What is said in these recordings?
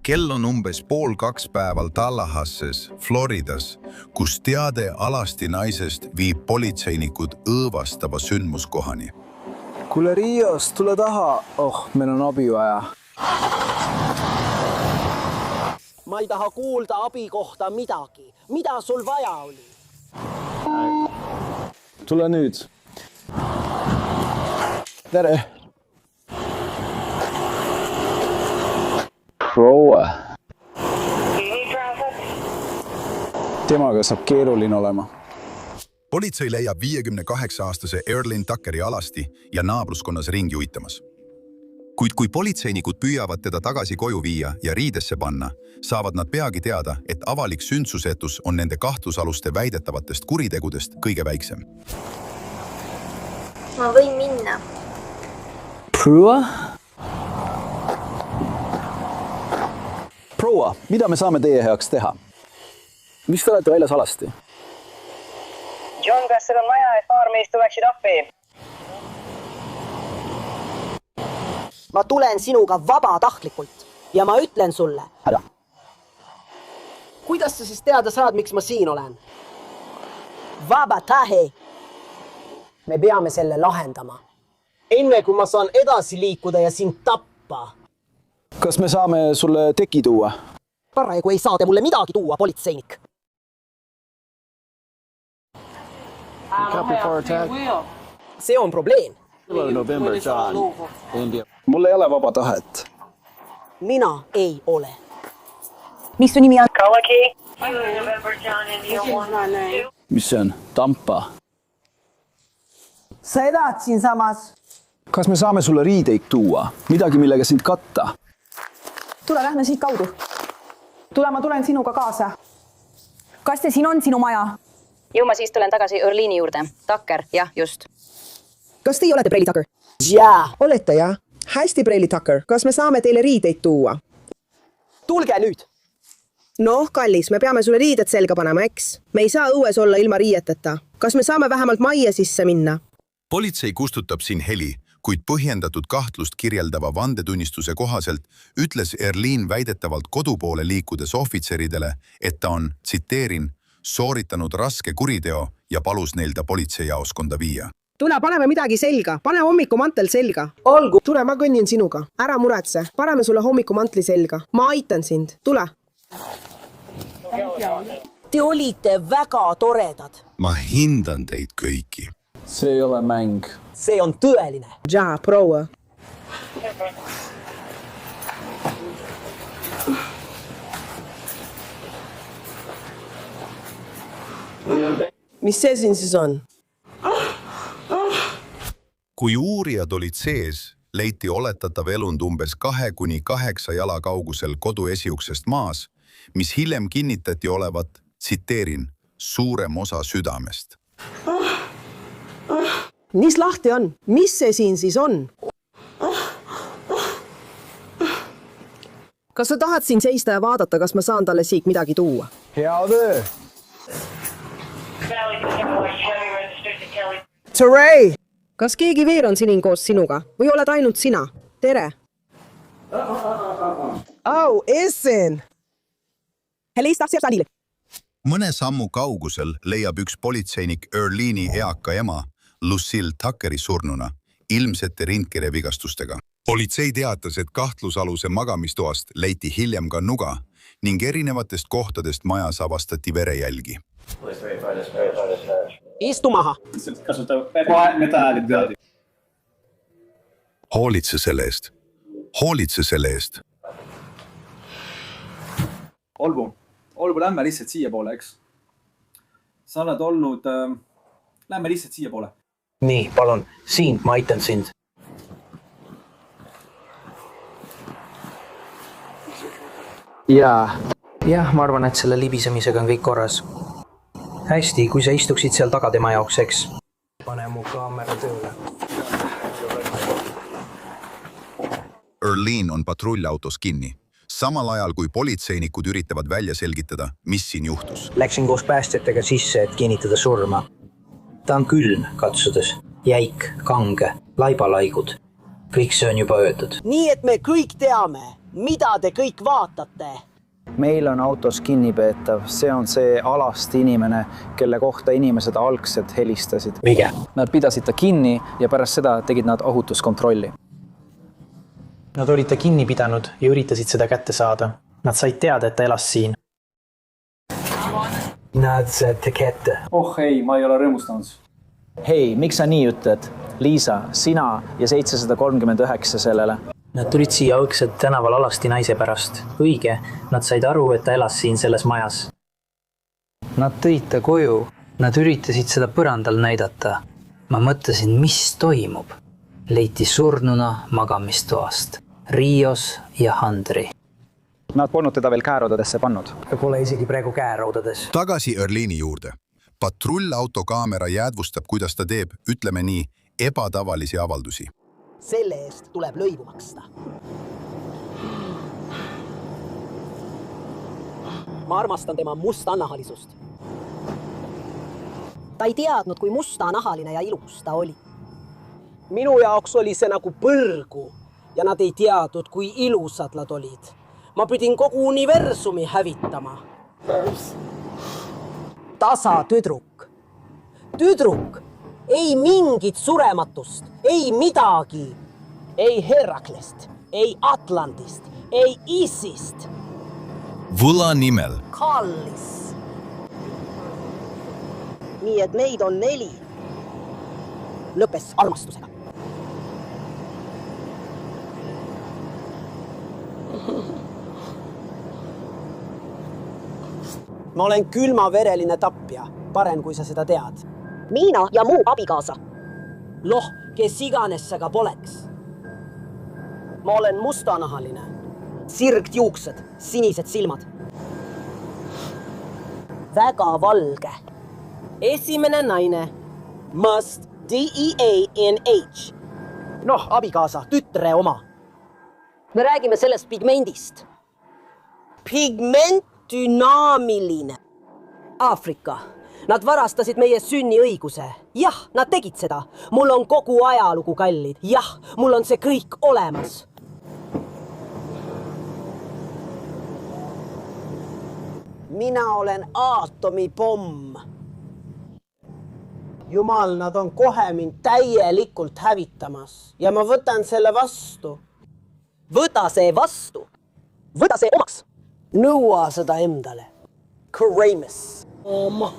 Kell on umbes 1:30 päeval Tallahasses, Floridas, kus teade alasti naisest viib politseinikud õõvastava sündmuskohani. Kuule Rios, tule taha. Meil on abi vaja. Ma ei taha kuulda abi kohta midagi. Mida sul vaja oli? Tule nüüd. Tere. Proua. Temaga saab keeruline olema. Politsei leiab 58-aastase Earlene Tuckeri alasti ja naabruskonnas ringi uitamas. Kuid kui politseinikud püüavad teda tagasi koju viia ja riidesse panna, saavad nad peagi teada, et avalik sündsusetus on nende kahtlusaluste väidetavatest kuritegudest kõige väiksem. Ma võin minna. Proua, mida me saame teie heaks teha? Miks te olete väljas alasti? John, kas seda maja ees paar meest tuleksid appi? Ma tulen sinuga vabatahtlikult ja ma ütlen sulle. Kuidas sa siis teada saad, miks ma siin olen? Vabatahe. Me peame selle lahendama. Enne kui ma saan edasi liikuda ja sind tappa. Kas me saame sulle teki tuua? Paraegu ei saa te mulle midagi tuua, politseinik. See on probleem. Mul ei ole vaba tahet. Mina ei ole. Mis su nimi on? Kalaki. Mis see on? Tampa. Sa elad siin samas. Kas me saame sulle riideid tuua? Midagi, millega sind katta? Tule, lähme siit kaudu. Tule, ma tulen sinuga kaasa. Kas see siin on sinu maja? Ju ma siis tulen tagasi Earlene'i juurde. Tucker, jah, just. Kas teie olete Preili Tucker? Jaa. Olete, jah? Hästi, Preili Tucker. Kas me saame teile riideid tuua? Tulge nüüd. Noh, kallis, me peame sulle riided selga panema, eks? Me ei saa õues olla ilma riieteta. Kas me saame vähemalt majja sisse minna? Politsei kustutab siin heli, kuid põhjendatud kahtlust kirjeldava vandetunnistuse kohaselt ütles Earlene väidetavalt kodu poole liikudes ohvitseridele, et ta on, tsiteerin, sooritanud raske kuriteo ja palus neil ta politseijaoskonda viia. Tule, paneme midagi selga. Pane hommikumantel selga. Olgu. Tule, ma kõnnin sinuga. Ära muretse. Paneme sulle hommikumatli selga. Ma aitan sind. Tule. Te olite väga toredad. Ma hindan teid kõiki. See ei ole mäng. See on tõeline. Jaa, proua. Mis see siin siis on? Kui uurijad olid sees, leiti oletatav elund umbes 2–8 jala kaugusel kodu esiuksest maas, mis hiljem kinnitati olevat, tsiteerin, suurem osa südamest. Mis lahti on? Mis see siin siis on? Kas sa tahad siin seista ja vaadata, kas ma saan talle siit midagi tuua? Hea töö! Tere! Kas keegi veel on siin koos sinuga? Või oled ainult sina? Tere! Essen! Helista Sersanile. Mõne sammu kaugusel leiab üks politseinik Earlene'i eaka ema Lucille Tuckeri surnuna, ilmsete rindkirevigastustega. Politsei teatas, et kahtlusaluse magamistoast leiti hiljem ka nuga ning erinevatest kohtadest majas avastati verejälgi. Istu maha. Hoolitse selle eest. Hoolitse selle eest. Olgu, lähme lihtsalt siia poole, eks? Sa oled olnud... Lähme lihtsalt siia poole. Nii, palun. Siin, ma aitan sind. Jah, ma arvan, et selle libisemisega on kõik korras. Hästi, kui sa istuksid seal taga tema jaoks, eks? Pane mu kaamera tööle. Earlene on patrullautos kinni. Samal ajal, kui politseinikud üritavad välja selgitada, mis siin juhtus. Läksin koos päästjatega sisse, et kinnitada surma. Ta on külm katsudes, jäik, kange, laibalaigud. Kõik see on juba öeldud. Nii, et me kõik teame, Mida te kõik vaatate? meil on autos kinnipeetav, see on see Alasti inimene, kelle kohta inimesed algselt helistasid. Vige. Nad pidasid ta kinni ja pärast seda tegid nad ohutuskontrolli. Nad olid ta kinni pidanud ja üritasid seda kätte saada. Nad said teada, et ta elas siin. Nad said kätte. Oh ei, ma ei ole rõõmustanud. Hei, miks sa nii ütled? Liisa, sina ja 739 sellele. Nad tulid siia algselt tänaval Alasti naise pärast. Õige, nad said aru, et ta elas siin selles majas. Nad tõid ta koju. Nad üritasid seda põrandal näidata. Ma mõtlesin, mis toimub. Leiti surnuna magamistoast. Rios ja Handri. Nad polnud teda veel käerodadesse pannud. Pole isegi praegu käeraudades. Tagasi Erliini juurde. Patrullautokaamera jäädvustab, kuidas ta teeb, ütleme nii, ebatavalisi avaldusi. Selle eest tuleb lõivu maksta. Ma armastan tema mustanahalisust. Ta ei teadnud, kui mustanahaline ja ilus ta oli. Minu jaoks oli see nagu põrgu ja nad ei teadnud, kui ilusad nad olid. Ma pidin kogu universumi hävitama. Tasa tüdruk. Tüdruk. Ei mingit surematust, ei midagi. Ei Heraklest, ei Atlantist, ei Isist. Võla nimel. Kallis. Nii et neid on 4. Lõpes armastusega. Ma olen külmavereline tapja, parem kui sa seda tead. Miina ja muu abikaasa. Loh, kes iganes sa ka poleks. Ma olen mustanahaline. Sirgt juuksed, sinised silmad. Väga valge. Esimene naine. Must D-E-A-N-H. Noh, abikaasa, tütre oma. Me räägime sellest pigmendist. Pigment dünaamiline. Aafrika. Nad varastasid meie sünniõiguse. Jah, nad tegid seda. Mul on kogu ajalugu kallid. Jah, mul on see kõik olemas. Mina olen aatomipomm. Jumal, nad on kohe mind täielikult hävitamas. Ja ma võtan selle vastu. Võta see vastu. Võta see omaks. Nõua seda endale. Kramus. Oma.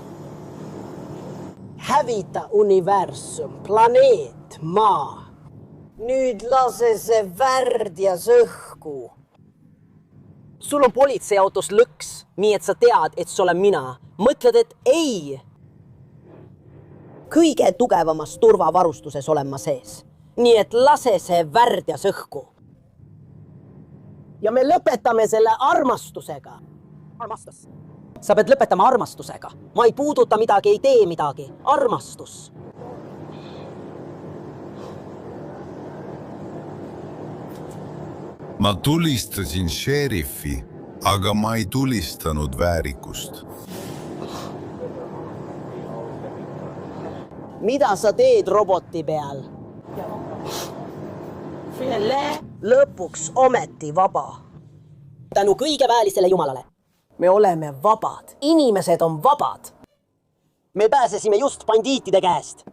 Hävita universum, planeet, maa. Nüüd lase see värdjas õhku. Sul on politseiautos lõks, nii et sa tead, et see olen mina. Mõtled, et ei. Kõige tugevamas turvavarustuses olen ma sees. Nii et lase see värdjas õhku. Ja me lõpetame selle armastusega. Armastus. Sa pead lõpetama armastusega. Ma ei puuduta midagi, ei tee midagi. Armastus. Ma tulistasin šerifi, aga ma ei tulistanud väärikust. Mida sa teed roboti peal? Lõpuks ometi vaba. Tänu kõige väelisele jumalale. Me oleme vabad. Inimesed on vabad. Me pääsesime just bandiitide käest.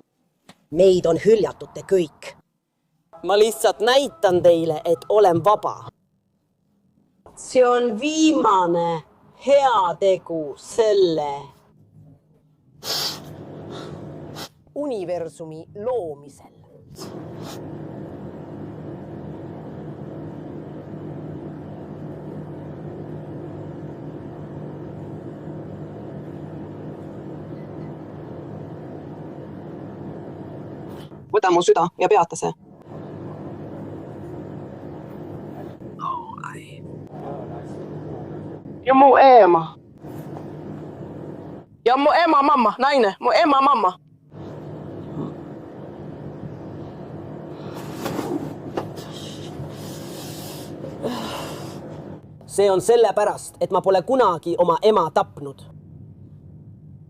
Meid on hüljatud te kõik. Ma lihtsalt näitan teile, et olen vaba. See on viimane heategu selle universumi loomisel. Võta mu süda ja peata see. Ja mu ema. Ja mu ema mamma, naine, mu ema mamma. See on sellepärast, et ma pole kunagi oma ema tapnud.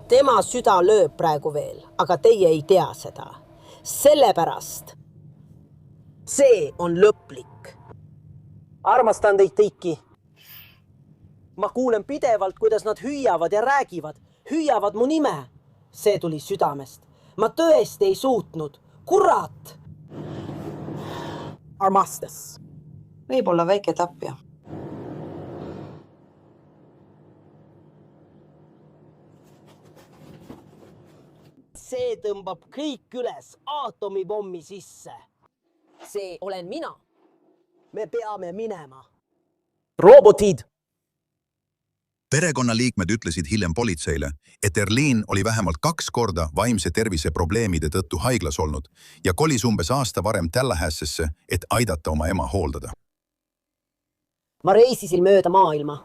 Tema süda lööb praegu veel, aga teie ei tea seda. Sellepärast see on lõplik. armastan teid kõiki. Ma kuulen pidevalt, kuidas nad hüüavad ja räägivad. Hüüavad mu nime. See tuli südamest. Ma tõesti ei suutnud. Kurat! Armastas. Võib olla väike tapja. See tõmbab kõik üles aatomipommi sisse. See olen mina. Me peame minema. Robotid! Perekonnaliikmed ütlesid hiljem politseile, et Erlin oli vähemalt 2 korda vaimse tervise probleemide tõttu haiglas olnud ja kolis umbes aasta varem Tallahasseesse, et aidata oma ema hooldada. Ma reisisin mööda maailma.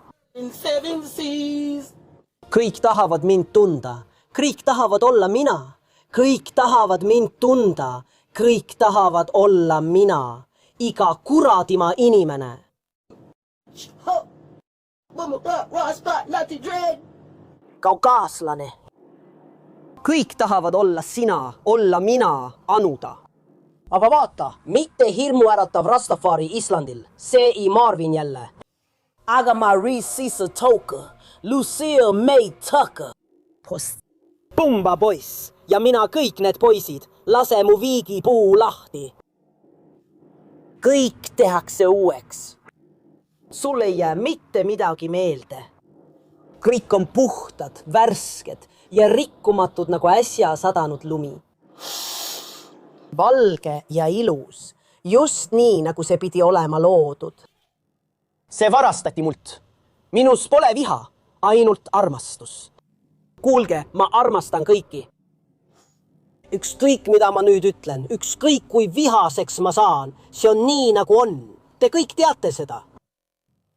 Kõik tahavad mind tunda. Kõik tahavad olla mina. Kõik tahavad mind tunda. Kõik tahavad olla mina. Iga kuradima inimene. Kaukaaslane. Kõik tahavad olla sina, olla mina, anuda. Aga vaata, mitte hirmuäratav Rastafari Islandil. See ei Marvin jälle. Aga Maurice Sissatoka, Lucille May Tucker. Pumba poiss ja mina kõik need poisid. Lase mu viigipuu lahti. Kõik tehakse uueks. Sul ei jää mitte midagi meelde. Kõik on puhtad, värsked ja rikkumatud nagu äsja sadanud lumi. Valge ja ilus, just nii, nagu see pidi olema loodud. See varastati mult. Minus pole viha, ainult armastus. Kuulge, ma armastan kõiki. Ükskõik, mida ma nüüd ütlen, ükskõik kui vihaseks ma saan, see on nii, nagu on. Te kõik teate seda.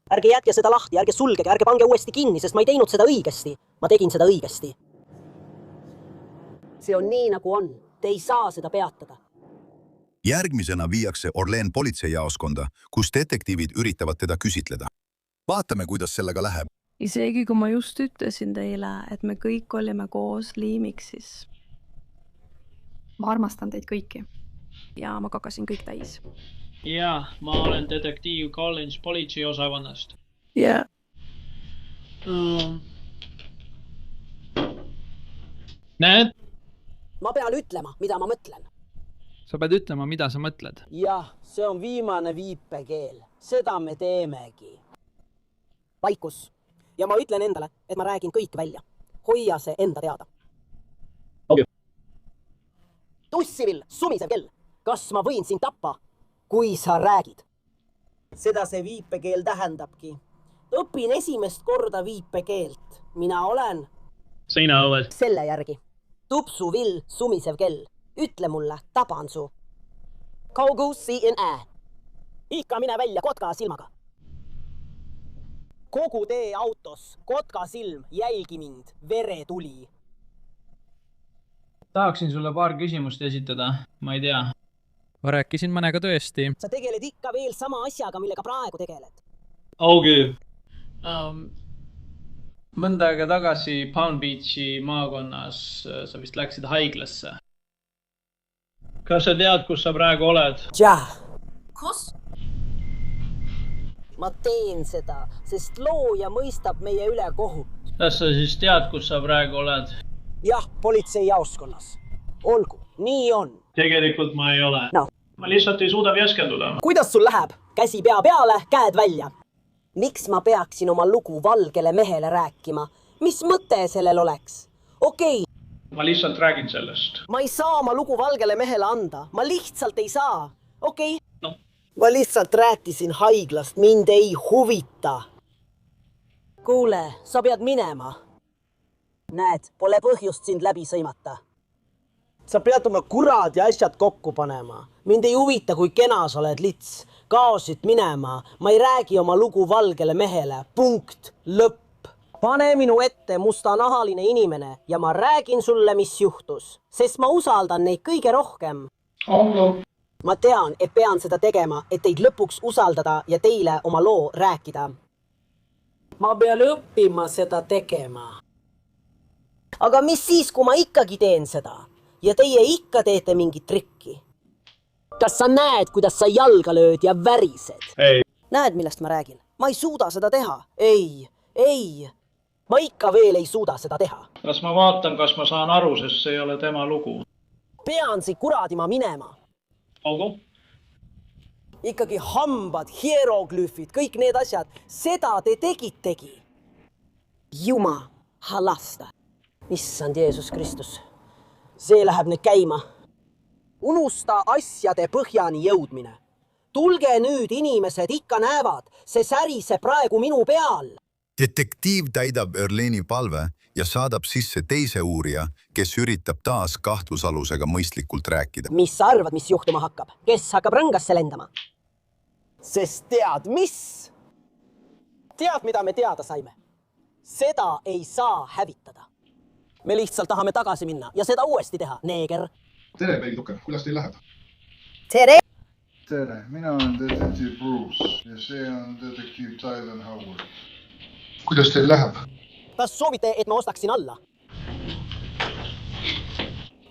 Ärge jätke seda lahti, ärge sulgege, ärge pange uuesti kinni, sest ma ei teinud seda õigesti. Ma tegin seda õigesti. See on nii, nagu on. Te ei saa seda peatada. Järgmisena viiakse Orleen politseijaoskonda, kus detektiivid üritavad teda küsitleda. Vaatame, kuidas sellega läheb. Isegi kui ma just ütlesin teile, et me kõik olime koos Liimiksis. Ma armastan teid kõiki. Ja ma kakasin kõik täis. Jaa, ma olen detektiiv Collins politseiosakonnast. Jaa. Näed? Ma pean ütlema, mida ma mõtlen. Sa pead ütlema, mida sa mõtled. Jah, see on viimane viipekeel. Seda me teemegi. Vaikus. Ja ma ütlen endale, et ma räägin kõik välja. Hoia see enda teada. Okay. Tussivill, sumisev kell. Kas ma võin sind tappa, kui sa räägid? Seda see viipekeel tähendabki. Õpin esimest korda viipekeelt. Mina olen... Sina oled. Selle järgi. Tupsuvill, sumisev kell. Ütle mulle, taban su. Kaugu siin Ikka mine välja kotka silmaga. Kogu tee autos, kotka silm, jälgi mind, vere tuli. Tahaksin sulle paar küsimust esitada, ma ei tea. Ma rääkisin mõnega tõesti. Sa tegeled ikka veel sama asjaga, millega praegu tegeled. Augi. Mõnda aega tagasi Palm Beachi maakonnas sa vist läksid haiglasse. Kas sa tead, kus sa praegu oled? Jah. Kus? Ma teen seda, sest looja mõistab meie üle kohut. Kas sa siis tead, kus sa praegu oled? Jah, politseijaoskonnas. Olgu, nii on. Tegelikult ma ei ole. No. Ma lihtsalt ei suuda keskenduda. Kuidas sul läheb? Käsi pea peale, käed välja. Miks ma peaksin oma lugu valgele mehele rääkima? Mis mõte sellel oleks? Okei. Ma lihtsalt räägin sellest. Ma ei saa oma lugu valgele mehele anda. Ma lihtsalt ei saa. Okei. No. Ma lihtsalt räätisin haiglast. Mind ei huvita. Kuule, sa pead minema. Näed, pole põhjust sind läbi sõimata. Sa pead oma kurad ja asjad kokku panema. Mind ei huvita, kui kena sa oled lits. Kaosid minema. Ma ei räägi oma lugu valgele mehele. Punkt. Lõpp. Pane minu ette mustanahaline inimene ja ma räägin sulle, mis juhtus. Sest ma usaldan neid kõige rohkem. Ma tean, et pean seda tegema, et teid lõpuks usaldada ja teile oma loo rääkida. Ma pean õppima seda tegema. Aga mis siis, kui ma ikkagi teen seda? Ja teie ikka teete mingit trikki? Kas sa näed, kuidas sa jalga lööd ja värised? Ei. Näed, millest ma räägin? Ma ei suuda seda teha. Ei. Ma ikka veel ei suuda seda teha. Kas ma vaatan, kas ma saan aru, sest see ei ole tema lugu? Pean si kuradima minema. Olgu? Ikkagi hambad, hieroglüüfid, kõik need asjad. Seda te tegitegi. Juma, halasta. Issand Jeesus Kristus. See läheb nüüd käima. Unusta asjade põhjani jõudmine. Tulge nüüd, inimesed ikka näevad. See särise praegu minu peal. Detektiiv täidab Erleni palve ja saadab sisse teise uurija, kes üritab taas kahtlusalusega mõistlikult rääkida. Mis sa arvad, mis juhtuma hakkab? Kes hakkab rõngasse lendama? Sest tead, mis? Tead, mida me teada saime? Seda ei saa hävitada. Me lihtsalt tahame tagasi minna ja seda uuesti teha, neeger. Tere, Peilituke, kuidas teil läheb? Tere! Tere, mina olen detektiiv Bruce ja see on detektiiv Tyler Howard. Kuidas teil läheb? Kas soovite, et ma ostaksin alla?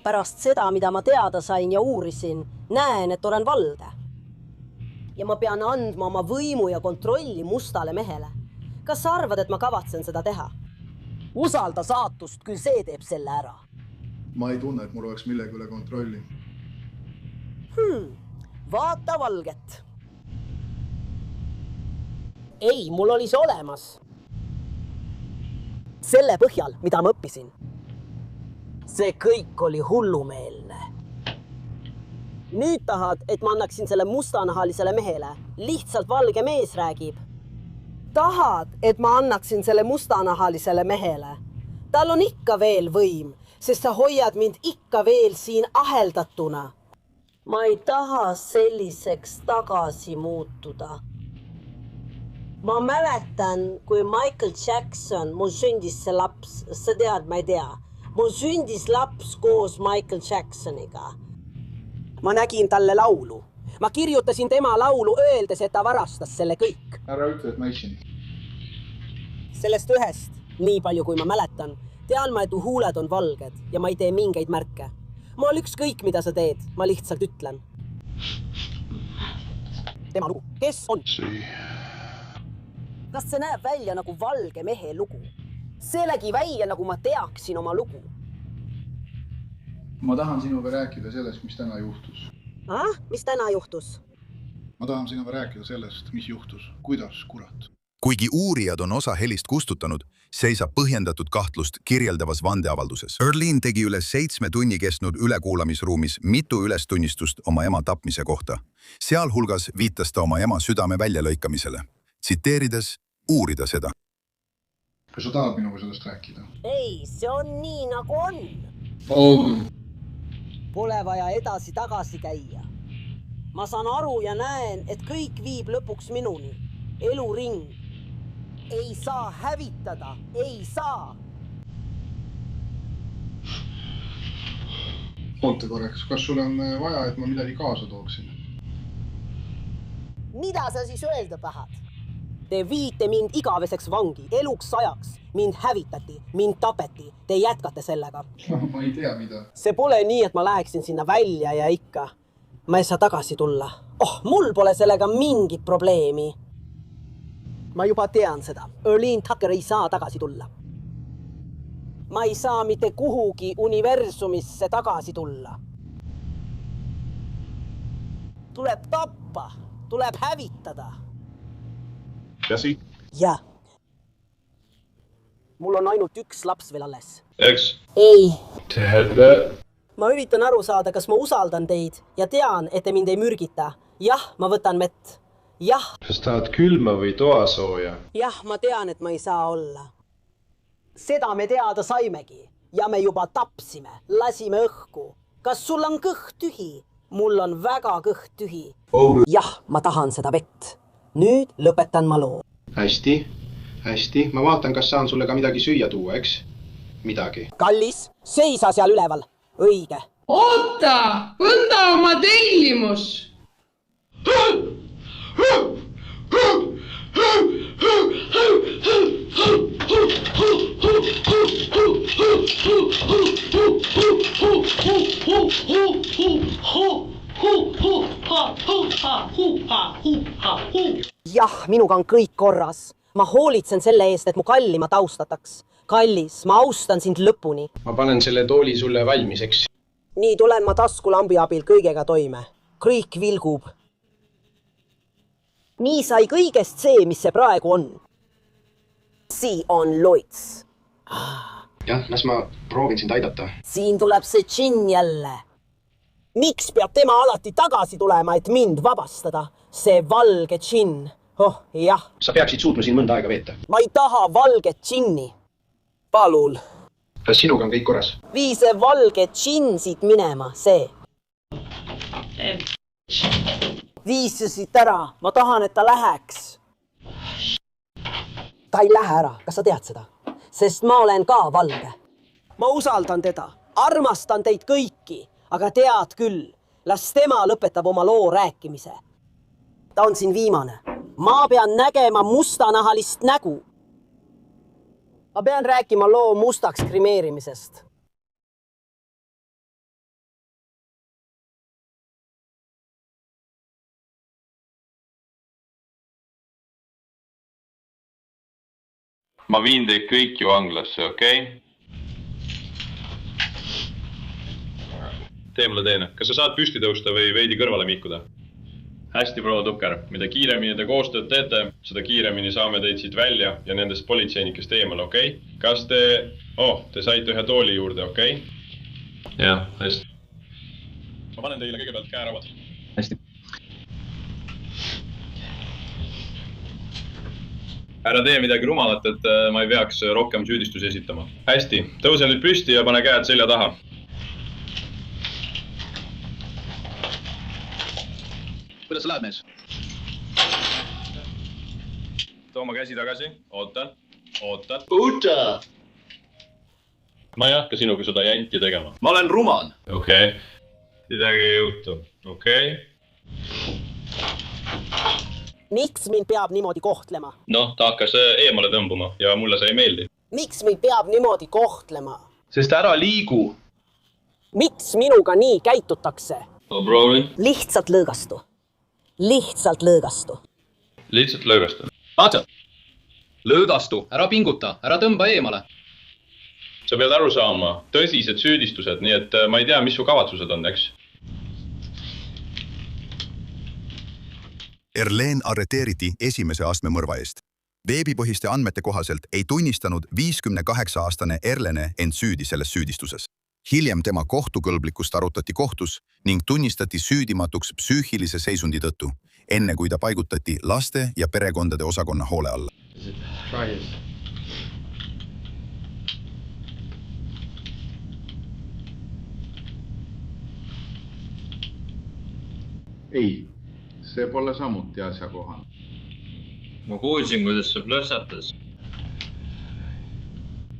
Pärast seda, mida ma teada sain ja uurisin, näen, et olen valge. Ja ma pean andma oma võimu ja kontrolli mustale mehele. Kas sa arvad, et ma kavatsen seda teha? Usalda saatust, küll see teeb selle ära. Ma ei tunne, et mul oleks millegi üle kontrolli. Vaata valget. Ei, mul oli see olemas. Selle põhjal, mida ma õppisin. See kõik oli hullumeelne. Nüüd tahad, et ma annaksin selle mustanahalisele mehele. Lihtsalt valge mees räägib. Tahad, et ma annaksin selle mustanahalisele mehele. Tal on ikka veel võim, sest sa hoiad mind ikka veel siin aheldatuna. Ma ei taha selliseks tagasi muutuda. Ma mäletan, kui Michael Jackson, mul sündis see laps, sa tead, ma ei tea. Mul sündis laps koos Michael Jacksoniga. Ma nägin talle laulu. Ma kirjutasin tema laulu öeldes, et ta varastas selle kõik. Ära ütle, et ma eksin. Sellest ühest, nii palju kui ma mäletan, tean ma, et huuled on valged ja ma ei tee mingeid märke. Ma olen ükskõik, mida sa teed, ma lihtsalt ütlen. Tema lugu. Kes on? Kas see näeb välja nagu valge mehe lugu? See nägi välja, nagu ma teaksin oma lugu. Ma tahan sinuga rääkida sellest, mis täna juhtus. Mis täna juhtus? Ma tahan sinuga rääkida sellest, mis juhtus. Kuidas, kurat? Kuigi uurijad on osa helist kustutanud, seisab põhjendatud kahtlust kirjeldavas vandeavalduses. Erlene tegi üle 7 tunni kestnud ülekuulamisruumis mitu ülestunnistust oma ema tapmise kohta. Sealhulgas viitas ta oma ema südame väljalõikamisele. Tsiteerides, uurida seda. Kas sa tahad minuga sellest rääkida? Ei, see on nii, nagu on. Pole vaja edasi-tagasi käia. Ma saan aru ja näen, et kõik viib lõpuks minuni. Eluring. Ei saa hävitada. Ei saa. Oota korraks, kas sul on vaja, et ma midagi kaasa tooksin? Mida sa siis öelda tahad? Te viite mind igaveseks vangi, eluks ajaks. Mind hävitati, mind tapeti. Te jätkate sellega. Ma ei tea, mida. See pole nii, et ma läheksin sinna välja ja ikka. Ma ei saa tagasi tulla. Mul pole sellega mingit probleemi. Ma juba tean seda. Erlene Tucker ei saa tagasi tulla. Ma ei saa mitte kuhugi universumisse tagasi tulla. Tuleb tappa. Tuleb hävitada. Käsi? Jah. Mul on ainult üks laps veel alles. Eks? Ei. Terve. Ma üritan aru saada, kas ma usaldan teid ja tean, et te mind ei mürgita. Jah, ma võtan mett. Jah. Kas tahad külma või toasooja? Jah, ma tean, et ma ei saa olla. Seda me teada saimegi ja me juba tapsime, lasime õhku. Kas sul on kõht tühi? Mul on väga kõht tühi. Jah, ma tahan seda vett. Nüüd lõpetan ma loo. Hästi. Ma vaatan, kas saan sulle ka midagi süüa tuua, eks? Midagi. Kallis, seisa seal üleval. Õige. Oota, võta oma tellimus. Jah. jah, minuga on kõik korras. Ma hoolitsen selle eest, et mu kallima taustataks. Kallis, ma austan sind lõpuni. ma panen selle tooli sulle valmiseks. Nii tulen ma taskulambi abil kõigega toime. Kõik vilgub. Nii sai kõigest see, mis see praegu on. Siin on loits. jah, las ma proovin sind aidata. Siin tuleb see džinn jälle. Miks peab tema alati tagasi tulema, et mind vabastada? See valge džinn. Oh, jah. sa peaksid suutma siin mõnda aega veeta. Ma ei taha valget džinni. Palun. kas sinuga on kõik korras? Vii see valge džinn siit minema, see. Viis see siit ära. Ma tahan, et ta läheks. Ta ei lähe ära. Kas sa tead seda? Sest ma olen ka valge. Ma usaldan teda. Armastan teid kõiki. Aga tead küll, las tema lõpetab oma loo rääkimise. Ta on siin viimane. Ma pean nägema mustanahalist nägu. Ma pean rääkima loo mustaks krimeerimisest. Ma viin teid kõik ju anglasse, okei? Tee mulle teene. Kas sa saad püsti tõusta või veidi kõrvale miikuda? Hästi, proua Tukker. Mida kiiremini te koostööd teete, seda kiiremini saame teid siit välja ja nendest politseinikest eemal, okei? Kas te... te saite ühe tooli juurde, okei? Jah, hästi. Ma panen teile kõigepealt käerauad. Hästi. Ära tee midagi rumalat, et ma ei peaks rohkem süüdistusi esitama. Hästi, tõuse nüüd püsti ja pane käed selja taha. Kuidas sa lähed, mees? Too oma käsi tagasi. Ootan. Oota! Ma ei hakka sinuga seda jänti tegema. Ma olen ruman. Okei. Midagi ei juhtu. Okei. Miks mind peab niimoodi kohtlema? Ta hakkas eemale tõmbuma ja mulle see ei meeldi. Miks mind peab niimoodi kohtlema? Sest ära liigu. Miks minuga nii käitutakse? Broly. Lihtsalt lõõgastu. Lihtsalt lõõgastu. Vaata. Lõõgastu. Ära pinguta. Ära tõmba eemale. Sa pead aru saama. Tõsised süüdistused, nii et ma ei tea, mis su kavatsused on, eks? Erlen arreteeriti esimese astme mõrva eest. Veebipõhiste andmete kohaselt ei tunnistanud 58-aastane Erlene end süüdi selles süüdistuses. Hiljem tema kohtukõlblikkust arutati kohtus ning tunnistati süüdimatuks psüühilise seisundi tõttu, enne kui ta paigutati laste ja perekondade osakonna hoole alla. Ei, see pole samuti asjakohane. Ma kuulsin, kuidas see plõssatas.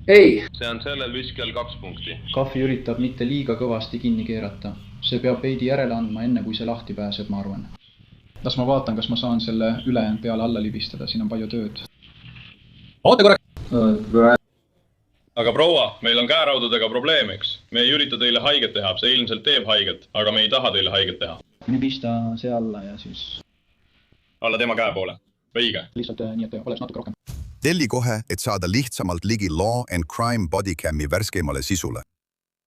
Ei! See on sellel viskel 2 punkti. Kahvi üritab mitte liiga kõvasti kinni keerata. See peab veidi järele andma enne, kui see lahti pääseb, ma arvan. Las ma vaatan, kas ma saan selle ülejäänud peale alla libistada. Siin on palju tööd. Oota korra! Aga proua, meil on käeraudadega probleem, eks? Me ei ürita teile haiget teha. See ilmselt teeb haiget, aga me ei taha teile haiget teha. Libista see alla ja siis... Alla tema käe poole. Õige. Lihtsalt nii, et oleks natuke rohkem. Telli kohe, et saada lihtsamalt ligi Law and Crime bodycami värskeimale sisule.